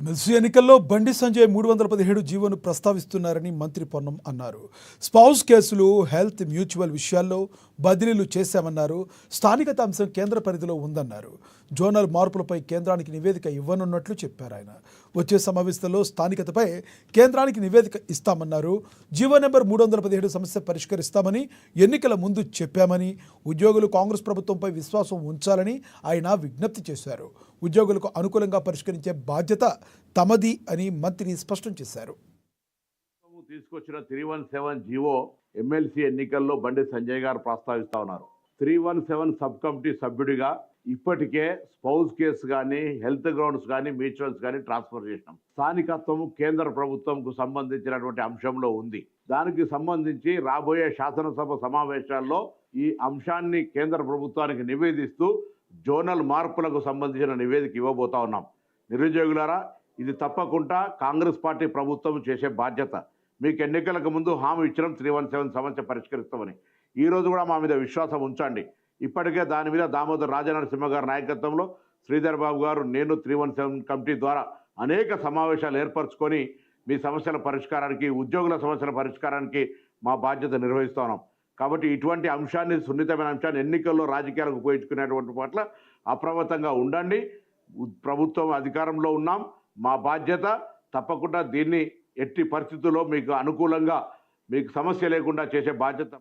MLC ఎన్నికల్లో బండి సంజయ్ 317 జీవోను ప్రస్తావిస్తున్నారని మంత్రి పొన్నం అన్నారు. స్పౌస్ కేసులు, హెల్త్, మ్యూచువల్ విషయాల్లో బదిలీలు చేశామన్నారు. స్థానికత అంశం కేంద్ర పరిధిలో ఉందన్నారు. జోనల్ మార్పులపై కేంద్రానికి నివేదిక ఇవ్వనున్నట్లు చెప్పారు ఆయన. వచ్చే సమావేశంలో స్థానికతపై కేంద్రానికి నివేదిక ఇస్తామన్నారు. జీవో నెంబర్ 317 సమస్య పరిష్కరిస్తామని ఎన్నికల ముందు చెప్పామని, ఉద్యోగులు కాంగ్రెస్ ప్రభుత్వంపై విశ్వాసం ఉంచాలని ఆయన విజ్ఞప్తి చేశారు. ఉద్యోగులకు అనుకూలంగా పరిష్కరించే బాధ్యత తమది అని మంత్రి స్పష్టం చేశారు. తీసుకొచ్చిన 317 జీవో ఎమ్మెల్సీ ఎన్నికల్లో బండి సంజయ్ గారు ప్రస్తావిస్తా ఉన్నారు. 317 సబ్ కమిటీ సభ్యుడిగా ఇప్పటికే స్పౌస్ కేసు కానీ, హెల్త్ గ్రౌండ్స్ కానీ, మ్యూచువల్స్ కానీ ట్రాన్స్ఫర్ చేసినాం. స్థానికత్వము కేంద్ర ప్రభుత్వంకు సంబంధించినటువంటి అంశంలో ఉంది. దానికి సంబంధించి రాబోయే శాసనసభ సమావేశాల్లో ఈ అంశాన్ని కేంద్ర ప్రభుత్వానికి నివేదిస్తూ జోనల్ మార్పులకు సంబంధించిన నివేదిక ఇవ్వబోతా ఉన్నాం. నిరుద్యోగులారా, ఇది తప్పకుండా కాంగ్రెస్ పార్టీ ప్రభుత్వం చేసే బాధ్యత. మీకు ఎన్నికలకు ముందు హామీ ఇచ్చినాం 317 సమస్య పరిష్కరిస్తామని. ఈ రోజు కూడా మా మీద విశ్వాసం ఉంచండి. ఇప్పటికే దాని మీద దామోదర్ రాజనరసింహ గారి నాయకత్వంలో శ్రీధర్ బాబు గారు, నేను 317 కమిటీ ద్వారా అనేక సమావేశాలు ఏర్పరచుకొని మీ సమస్యల పరిష్కారానికి, ఉద్యోగుల సమస్యల పరిష్కారానికి మా బాధ్యత నిర్వహిస్తా ఉన్నాం. కాబట్టి ఇటువంటి అంశాన్ని, సున్నితమైన అంశాన్ని ఎన్నికల్లో రాజకీయాలకు ఉపయోగించుకునేటువంటి పట్ల అప్రమత్తంగా ఉండండి. ప్రభుత్వం అధికారంలో ఉన్నాం. మా బాధ్యత తప్పకుండా దీన్ని ఎట్టి పరిస్థితుల్లో మీకు అనుకూలంగా, మీకు సమస్య లేకుండా చేసే బాధ్యత